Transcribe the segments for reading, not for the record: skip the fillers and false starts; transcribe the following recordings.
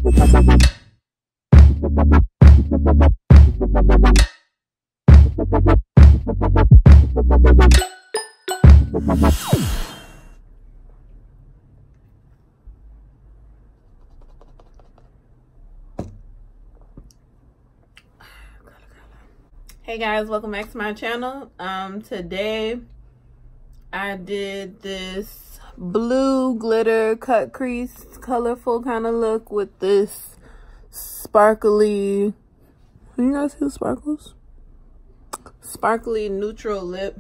Hey guys, welcome back to my channel. Today I did this blue glitter cut crease colorful kind of look with this sparkly, you guys see the sparkles? Sparkly neutral lip.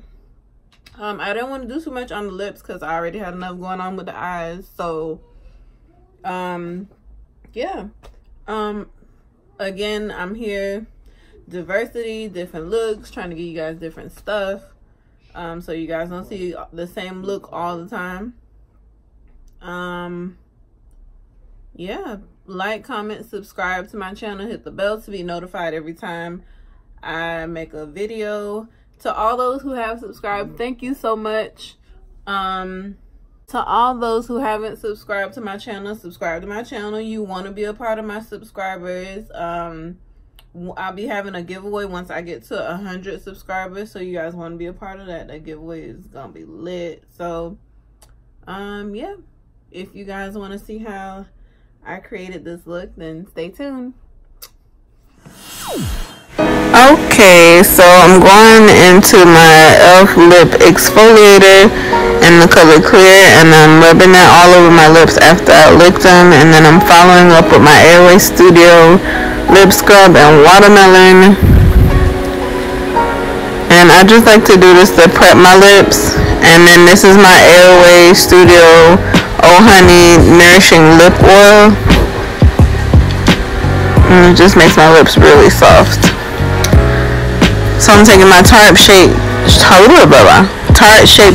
I didn't want to do too much on the lips because I already had enough going on with the eyes. So yeah, again, I'm here, diversity, different looks, trying to give you guys different stuff, so you guys don't see the same look all the time. Yeah, like, comment, subscribe to my channel, hit the bell to be notified every time I make a video. To all those who have subscribed, thank you so much. To all those who haven't subscribed to my channel, subscribe to my channel. You want to be a part of my subscribers. I'll be having a giveaway once I get to 100 subscribers, so you guys want to be a part of that. That giveaway is gonna be lit. So yeah, if you guys want to see how I created this look, then stay tuned. Okay, so I'm going into my E.L.F. lip exfoliator in the color clear, and I'm rubbing that all over my lips after I licked them, and then I'm following up with my Airway Studio lip scrub and watermelon. And I just like to do this to prep my lips. And then this is my Airway Studio Oh Honey Nourishing Lip Oil, and it just makes my lips really soft. So I'm taking my Tarte Shape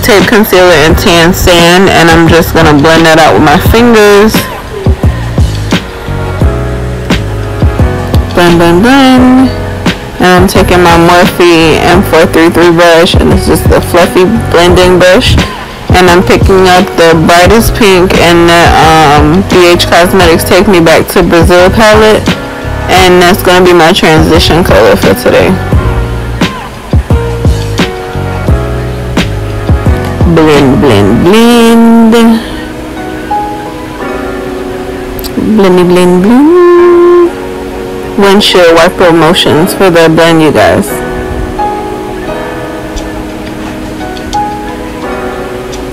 Tape Concealer and Tan Sand, and I'm just going to blend that out with my fingers. Blend, blend, blend. And I'm taking my Morphe M433 brush, and it's just the fluffy blending brush. And I'm picking up the Brightest Pink and the BH Cosmetics Take Me Back to Brazil palette. And that's going to be my transition color for today. Blend, blend, blend. Blendy, blend, blend. Windshield wiper motions for the blend, you guys.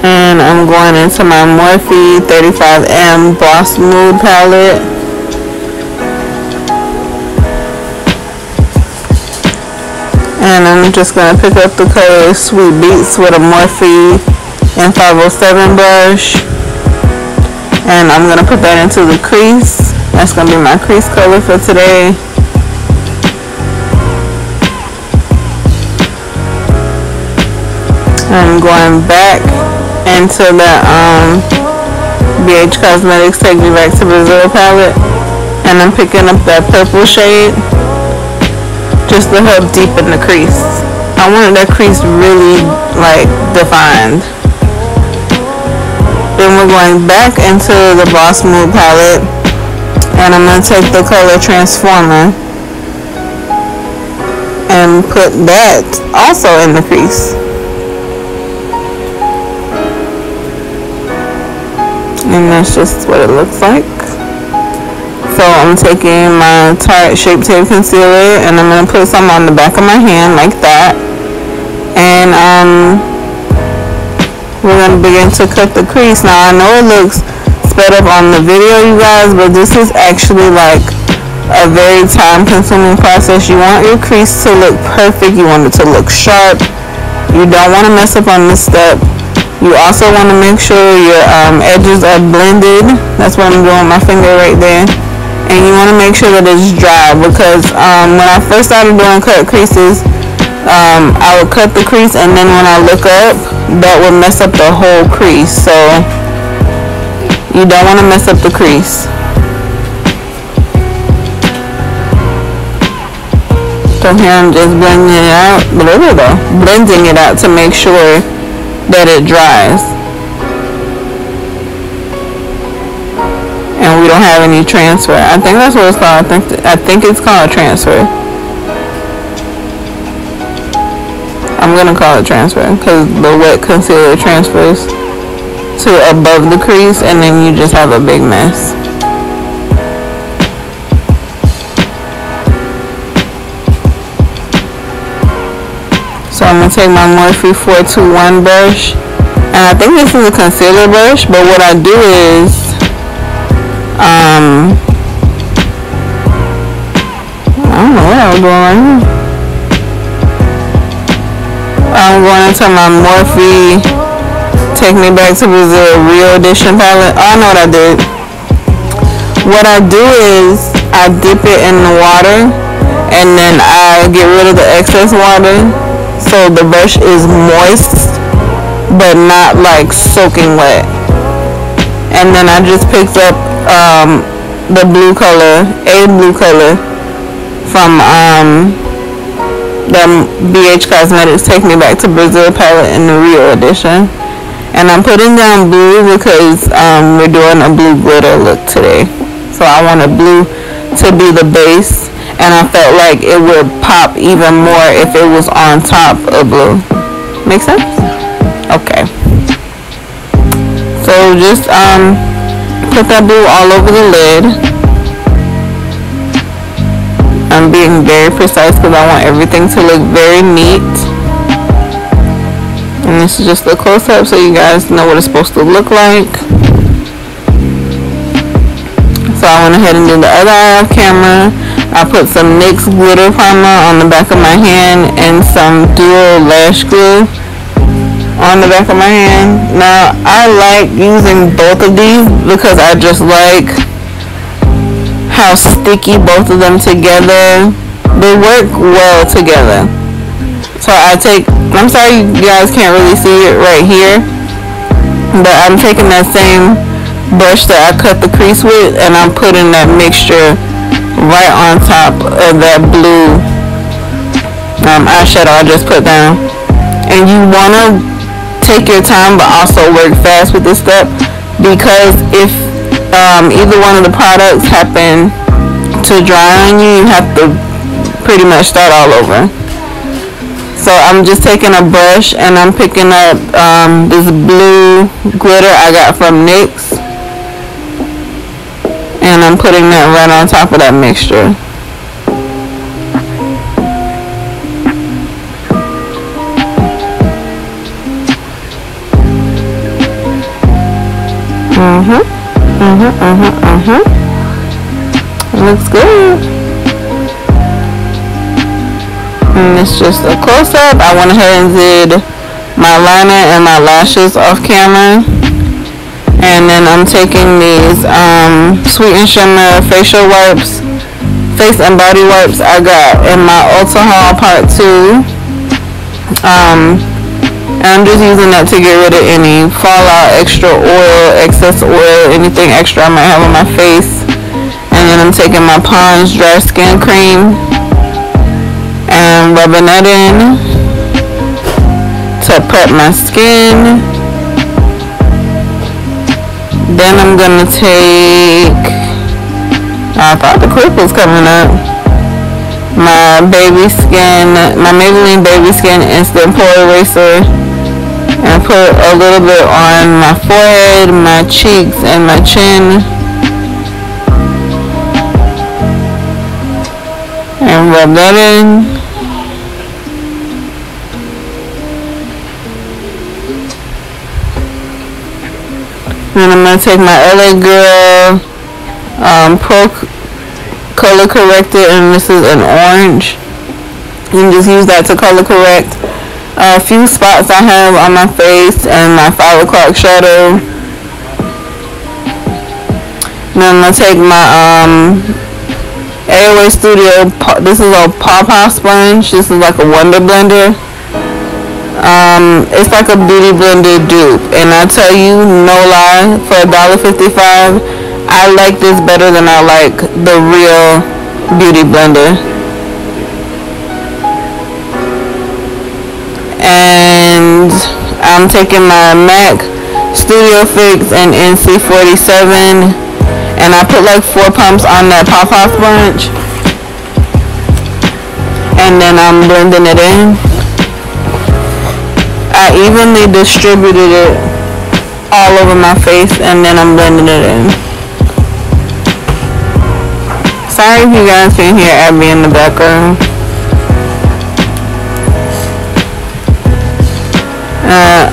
And I'm going into my Morphe 35M Boss Mood palette. And I'm just going to pick up the color Sweet Beets with a Morphe M507 brush. And I'm going to put that into the crease. That's going to be my crease color for today. I'm going back into the BH Cosmetics Take Me Back to Brazil palette. And I'm picking up that purple shade, just to help deepen the crease. I wanted that crease really like defined. Then we're going back into the Boss Mood palette, and I'm going to take the color Transformer and put that also in the crease. And that's just what it looks like. So I'm taking my Tarte Shape Tape Concealer, and I'm going to put some on the back of my hand like that. And we're going to begin to cut the crease. Now I know it looks sped up on the video, you guys, but this is actually like a very time consuming process. You want your crease to look perfect. You want it to look sharp. You don't want to mess up on this step. You also want to make sure your edges are blended. That's what I'm doing with my finger right there. And you want to make sure that it's dry, because when I first started doing cut creases, I would cut the crease, and then when I look up, that would mess up the whole crease. So you don't want to mess up the crease. So here I'm just blending it out. Blending it out to make sure that it dries. And we don't have any transfer. I think that's what it's called. I think it's called transfer. I'm gonna call it transfer because the wet concealer transfers to above the crease, and then you just have a big mess. So I'm gonna take my Morphe 421 brush, and I think this is a concealer brush, but what I do is I don't know what I was doing right here. I'm going into my Morphe Take Me Back to Brazil Real Edition palette. Oh, I know what I did. What I do is I dip it in the water, and then I get rid of the excess water, so the brush is moist but not like soaking wet. And then I just picked up the blue color, a blue color from the BH Cosmetics Take Me Back to Brazil palette in the Real Edition. And I'm putting down blue because we're doing a blue glitter look today. So I want a blue to be the base, and I felt like it would pop even more if it was on top of blue. Make sense? Okay. So just put that blue all over the lid. I'm being very precise because I want everything to look very neat. And this is just a close-up so you guys know what it's supposed to look like. So I went ahead and did the other eye off camera. I put some NYX Glitter Primer on the back of my hand and some dual lash glue on the back of my hand. Now I like using both of these because I just like how sticky both of them together. They work well together. So I'm sorry you guys can't really see it right here, but I'm taking that same brush that I cut the crease with, and I'm putting that mixture right on top of that blue eyeshadow I just put down. And you want to take your time but also work fast with this step, because if either one of the products happen to dry on you, you have to pretty much start all over. So I'm just taking a brush and I'm picking up this blue glitter I got from NYX, and I'm putting that right on top of that mixture. Looks good. And it's just a close-up. I went ahead and did my liner and my lashes off camera. And then I'm taking these Sweet N Shimmer facial wipes, face and body wipes I got in my Ulta haul part 2. And I'm just using that to get rid of any fallout, extra oil, excess oil, anything extra I might have on my face. And then I'm taking my Pond's Dry Skin Cream and rubbing that in to prep my skin. Then I'm gonna take, I thought the clip was coming up, my Maybelline Baby Skin Instant Pore Eraser, and put a little bit on my forehead, my cheeks, and my chin. And rub that in. Then I'm going to take my LA Girl Pro Color Corrector, and this is an orange. You can just use that to color correct a few spots I have on my face and my 5 o'clock shadow. Then I'm going to take my Airway Studio, this is a Paw sponge. This is like a Wonder Blender. It's like a beauty blender dupe, and I tell you, no lie, for $1.55 I like this better than I like the real beauty blender. And I'm taking my MAC Studio Fix and NC47, And I put like 4 pumps on that pop-off sponge. And then I'm blending it in. I evenly distributed it all over my face, and then I'm blending it in. Sorry if you guys can hear Abby in the background.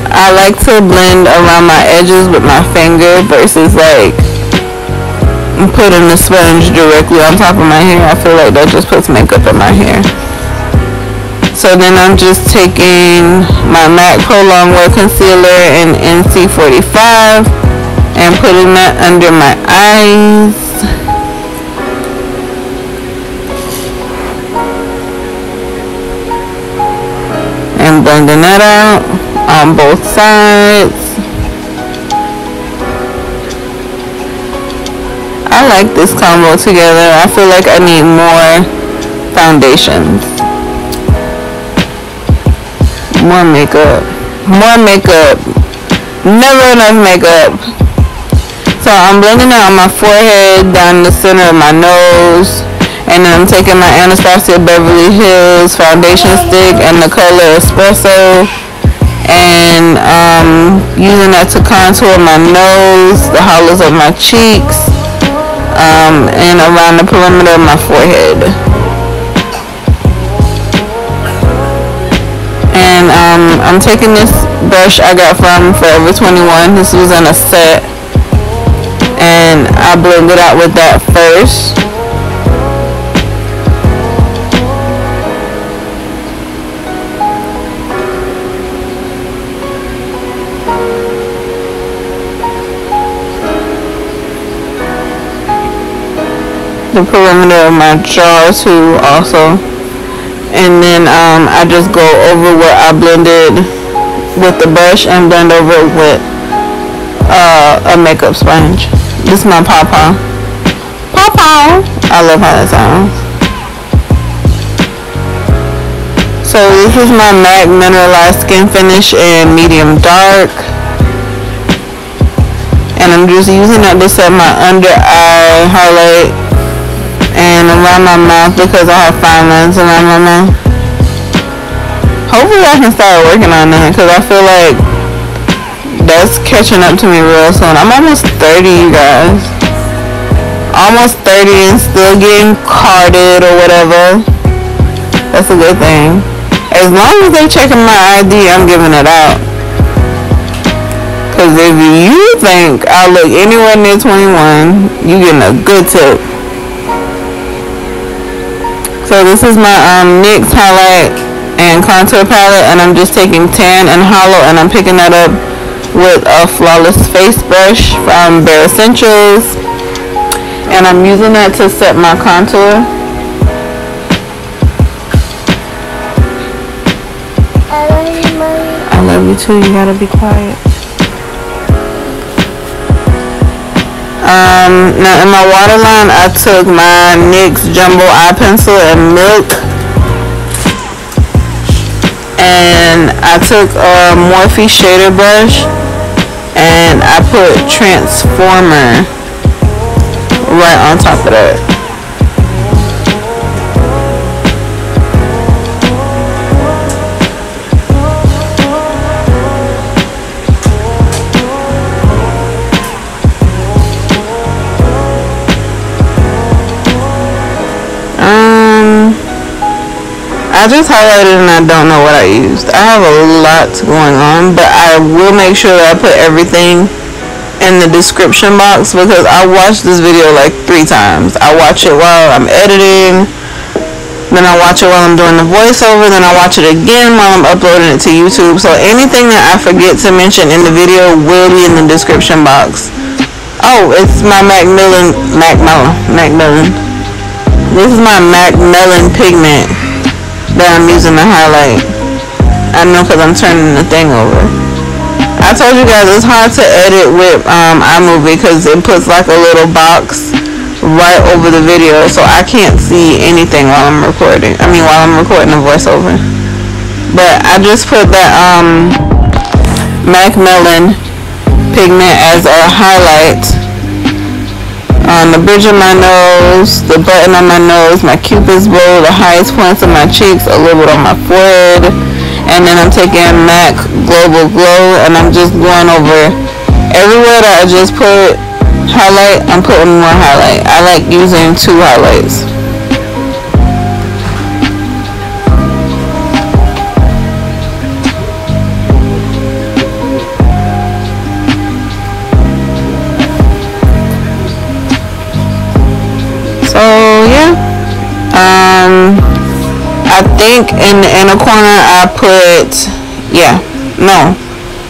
I like to blend around my edges with my finger versus like putting the sponge directly on top of my hair. I feel like that just puts makeup in my hair. So then I'm just taking my MAC Pro Longwear Concealer in NC45 and putting that under my eyes. And blending that out on both sides. I like this combo together. I feel like I need more foundations. More makeup. More makeup. Never enough makeup. So I'm blending out on my forehead, down the center of my nose. And then I'm taking my Anastasia Beverly Hills foundation stick and the color Espresso. And using that to contour my nose, the hollows of my cheeks, and around the perimeter of my forehead. And I'm taking this brush I got from Forever 21. This was in a set, and I blend it out with that first. The perimeter of my jaw too also. And then I just go over where I blended with the brush and blend over it with a makeup sponge. This is my pawpaw. Pawpaw! I love how that sounds. So this is my MAC Mineralize Skin Finish in medium dark. And I'm just using that to set my under eye highlight and around my mouth because I have fine lines around my mouth. Hopefully I can start working on that because I feel like that's catching up to me real soon. I'm almost 30, you guys. Almost 30 and still getting carded or whatever. That's a good thing. As long as they checking my ID, I'm giving it out. Because if you think I look anywhere near 21, you getting a good tip. So this is my NYX highlight and contour palette, and I'm just taking Tan and Hollow, and I'm picking that up with a Flawless Face brush from Bare Essentials, and I'm using that to set my contour. I love you too, you gotta be quiet. Now in my waterline, I took my NYX Jumbo Eye Pencil in Milk, and I took a Morphe shader brush, and I put Transformer right on top of that. I just highlighted and I don't know what I used. I have a lot going on, but I will make sure that I put everything in the description box because I watched this video like 3 times. I watch it while I'm editing, then I watch it while I'm doing the voiceover, then I watch it again while I'm uploading it to YouTube. So anything that I forget to mention in the video will be in the description box. Oh, it's my Macmillan. This is my Macmillan pigment that I'm using to highlight. I know because I'm turning the thing over. I told you guys it's hard to edit with iMovie because it puts like a little box right over the video, so I can't see anything while I'm recording. While I'm recording the voiceover. But I just put that Macmillan pigment as a highlight on the bridge of my nose, the button on my nose, my cupid's bow, the highest points of my cheeks, a little bit on my forehead, and then I'm taking MAC Global Glow, and I'm just going over everywhere that I just put highlight. I'm putting more highlight. I like using 2 highlights. So yeah, I think in the inner corner I put, no,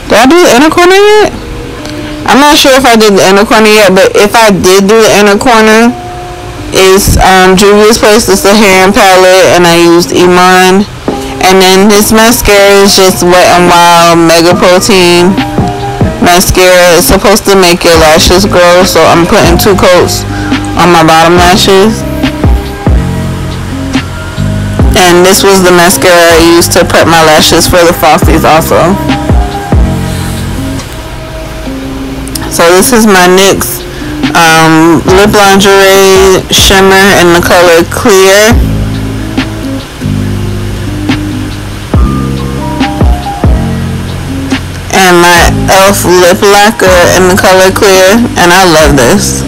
did I do the inner corner yet? I'm not sure if I did the inner corner yet, but if I did do the inner corner, it's Juvia's Place, it's the hair and palette, and I used Iman. And then this mascara is just Wet n Wild Mega Protein mascara. It's supposed to make your lashes grow, so I'm putting 2 coats on my bottom lashes. And this was the mascara I used to prep my lashes for the frosties also. So this is my NYX Lip Lingerie Shimmer in the color Clear. And my E.L.F. Lip Lacquer in the color Clear. And I love this.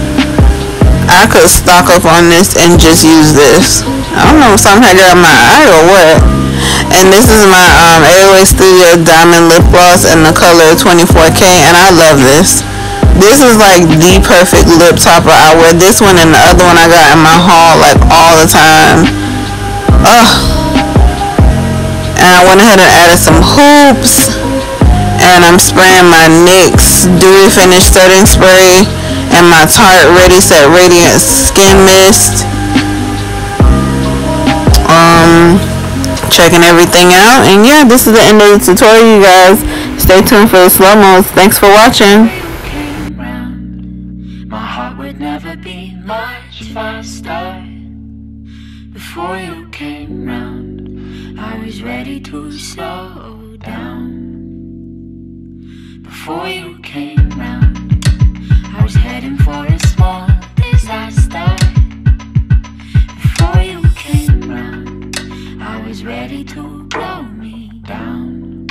I could stock up on this and just use this. I don't know if something had got my eye or what. And this is my Eylure Studio Diamond Lip Gloss in the color 24K. And I love this. This is like the perfect lip topper. I wear this one and the other one I got in my haul like all the time. Ugh. And I went ahead and added some hoops. And I'm spraying my NYX Dewy Finish Setting Spray and my Tarte Ready Set Radiant Skin Mist. Checking everything out. And yeah, this is the end of the tutorial, you guys. Stay tuned for the slow-mos. Thanks for watching. Never be much faster. Before you came round, I was ready to slow down. Before you came round, I was heading for a small disaster. Before you came round, I was ready to blow me down.